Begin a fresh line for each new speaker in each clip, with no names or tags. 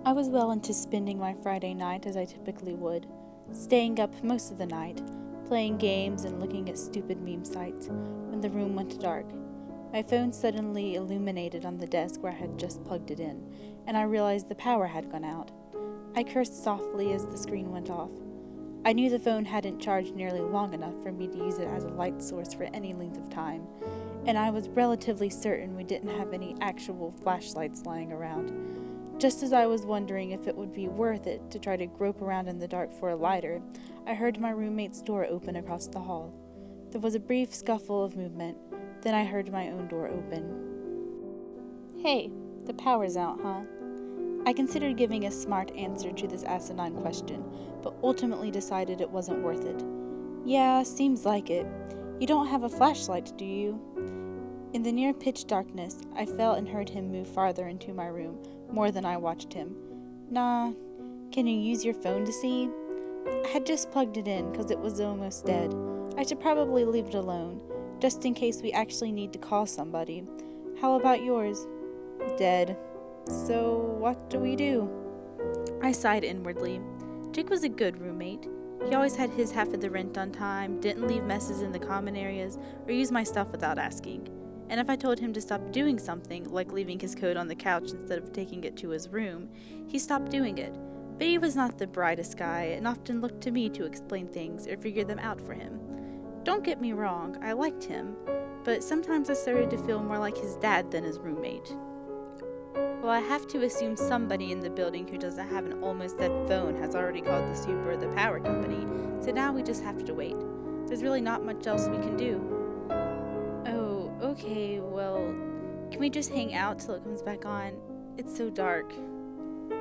I was well into spending my Friday night as I typically would, staying up most of the night, playing games and looking at stupid meme sites, when the room went dark. My phone suddenly illuminated on the desk where I had just plugged it in, and I realized the power had gone out. I cursed softly as the screen went off. I knew the phone hadn't charged nearly long enough for me to use it as a light source for any length of time, and I was relatively certain we didn't have any actual flashlights lying around. Just as I was wondering if it would be worth it to try to grope around in the dark for a lighter, I heard my roommate's door open across the hall. There was a brief scuffle of movement, then I heard my own door open. "Hey, the power's out, huh?" I considered giving a smart answer to this asinine question, but ultimately decided it wasn't worth it. "Yeah, seems like it. You don't have a flashlight, do you?" In the near pitch darkness, I felt and heard him move farther into my room, more than I watched him. "Nah, can you use your phone to see?" I had just plugged it in because it was almost dead. I should probably leave it alone, just in case we actually need to call somebody. "How about yours?" "Dead." "So, what do we do?" I sighed inwardly. Jake was a good roommate. He always had his half of the rent on time, didn't leave messes in the common areas, or use my stuff without asking. And if I told him to stop doing something, like leaving his coat on the couch instead of taking it to his room, he stopped doing it. But he was not the brightest guy, and often looked to me to explain things or figure them out for him. Don't get me wrong, I liked him, but sometimes I started to feel more like his dad than his roommate. Well, I have to assume somebody in the building who doesn't have an almost dead phone has already called the super or the power company, so now we just have to wait. There's really not much else we can do. "Oh, okay, well, can we just hang out till it comes back on? It's so dark."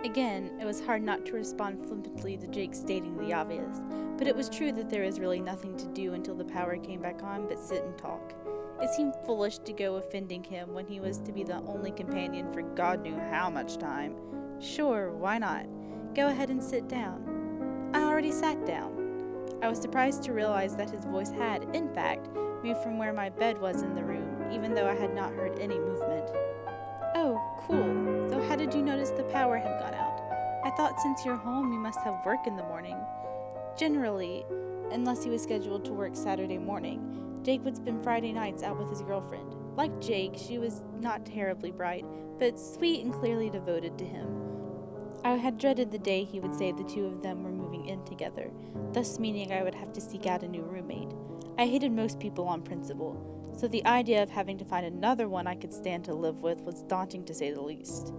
Again, it was hard not to respond flippantly to Jake stating the obvious, but it was true that there was really nothing to do until the power came back on but sit and talk. It seemed foolish to go offending him when he was to be the only companion for God knew how much time. Sure, why not? Go ahead and sit down. I already sat down. I was surprised to realize that his voice had, in fact, moved from where my bed was in the room, even though I had not heard any movement. "Oh, cool. So how did you notice the power had gone out? I thought since you're home you must have work in the morning." Generally, unless he was scheduled to work Saturday morning, Jake would spend Friday nights out with his girlfriend. Like Jake, she was not terribly bright, but sweet and clearly devoted to him. I had dreaded the day he would say the two of them were moving in together, thus meaning I would have to seek out a new roommate. I hated most people on principle, so the idea of having to find another one I could stand to live with was daunting to say the least.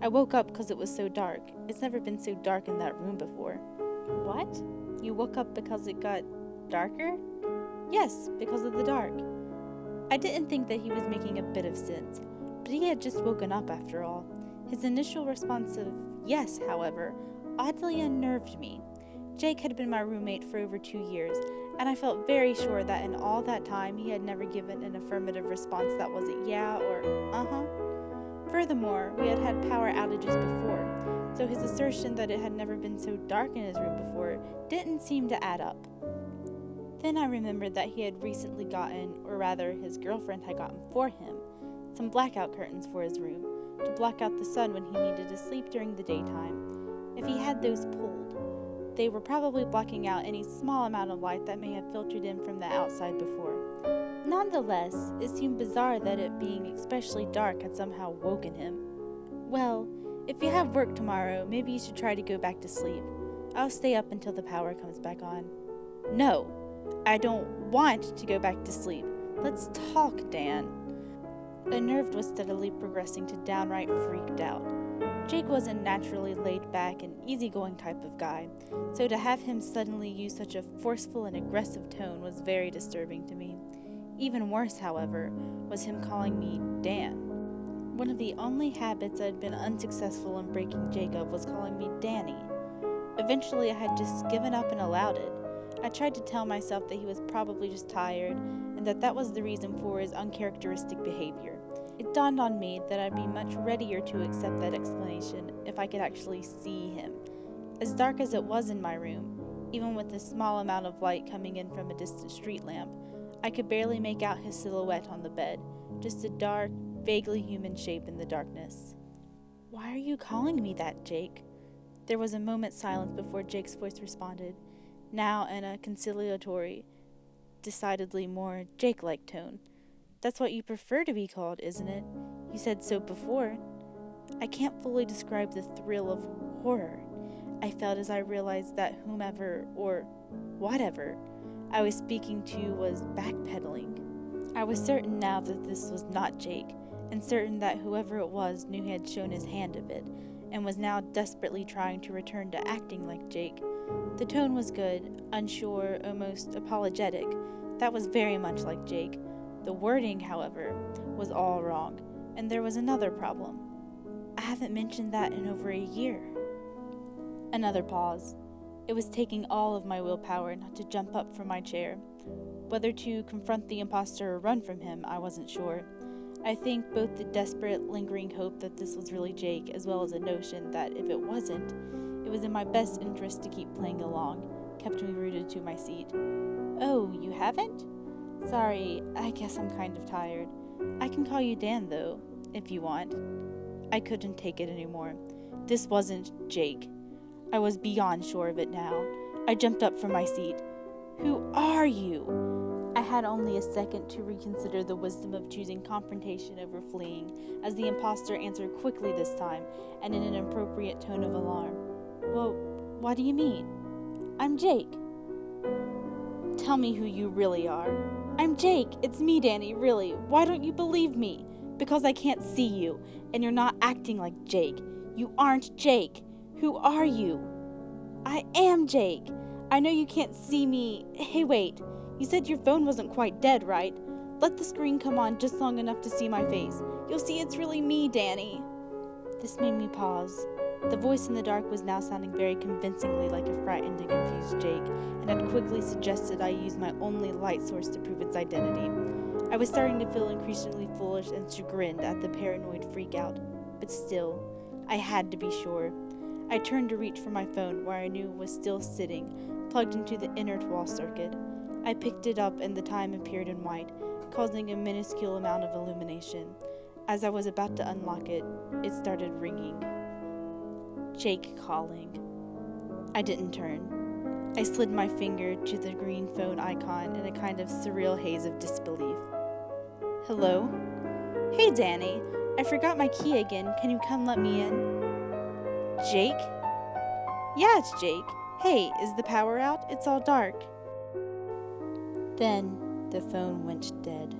I woke up because it was so dark. It's never been so dark in that room before. "What? You woke up because it got darker?" "Yes, because of the dark." I didn't think that he was making a bit of sense, but he had just woken up after all. His initial response of yes, however, oddly unnerved me. Jake had been my roommate for over 2 years, and I felt very sure that in all that time he had never given an affirmative response that wasn't yeah or uh-huh. Furthermore, we had had power outages before, so his assertion that it had never been so dark in his room before didn't seem to add up. Then I remembered that he had recently gotten, or rather his girlfriend had gotten for him, some blackout curtains for his room, to block out the sun when he needed to sleep during the daytime. If he had those pulled, they were probably blocking out any small amount of light that may have filtered in from the outside before. Nonetheless, it seemed bizarre that it being especially dark had somehow woken him. "Well, if you have work tomorrow, maybe you should try to go back to sleep. I'll stay up until the power comes back on." "No, I don't want to go back to sleep. Let's talk, Dan." Unnerved was steadily progressing to downright freaked out. Jake was a naturally laid-back and easygoing type of guy, so to have him suddenly use such a forceful and aggressive tone was very disturbing to me. Even worse, however, was him calling me Dan. One of the only habits I had been unsuccessful in breaking Jake of was calling me Danny. Eventually, I had just given up and allowed it. I tried to tell myself that he was probably just tired, and that was the reason for his uncharacteristic behavior. It dawned on me that I'd be much readier to accept that explanation if I could actually see him. As dark as it was in my room, even with the small amount of light coming in from a distant street lamp, I could barely make out his silhouette on the bed, just a dark, vaguely human shape in the darkness. Why are you calling me that, Jake? There was a moment's silence before Jake's voice responded, now in a conciliatory, decidedly more Jake-like tone. That's what you prefer to be called, isn't it? You said so before. I can't fully describe the thrill of horror I felt as I realized that whomever, or whatever, I was speaking to was backpedaling. I was certain now that this was not Jake, and certain that whoever it was knew he had shown his hand a bit, and was now desperately trying to return to acting like Jake. The tone was good, unsure, almost apologetic. That was very much like Jake. The wording, however, was all wrong, and there was another problem. I haven't mentioned that in over a year. Another pause. It was taking all of my willpower not to jump up from my chair. Whether to confront the imposter or run from him, I wasn't sure. I think both the desperate, lingering hope that this was really Jake, as well as a notion that if it wasn't, it was in my best interest to keep playing along, kept me rooted to my seat. Oh, you haven't? Sorry, I guess I'm kind of tired. I can call you Dan, though, if you want. I couldn't take it anymore. This wasn't Jake. I was beyond sure of it now. I jumped up from my seat. Who are you? I had only a second to reconsider the wisdom of choosing confrontation over fleeing, as the imposter answered quickly this time, and in an appropriate tone of alarm. Well, what do you mean? I'm Jake. Tell me who you really are. I'm Jake. It's me, Danny, really. Why don't you believe me? Because I can't see you, and you're not acting like Jake. You aren't Jake. Who are you? I am Jake. I know you can't see me. Hey, wait. You said your phone wasn't quite dead, right? Let the screen come on just long enough to see my face. You'll see it's really me, Danny. This made me pause. The voice in the dark was now sounding very convincingly like a frightened and confused Jake, and had quickly suggested I use my only light source to prove its identity. I was starting to feel increasingly foolish and chagrined at the paranoid freak-out, but still, I had to be sure. I turned to reach for my phone, where I knew it was still sitting, plugged into the inner wall circuit. I picked it up, and the time appeared in white, causing a minuscule amount of illumination. As I was about to unlock it, it started ringing. Jake calling. I didn't turn. I slid my finger to the green phone icon in a kind of surreal haze of disbelief. Hello? Hey, Danny. I forgot my key again. Can you come let me in? Jake? Yeah, it's Jake. Hey, is the power out? It's all dark. Then the phone went dead.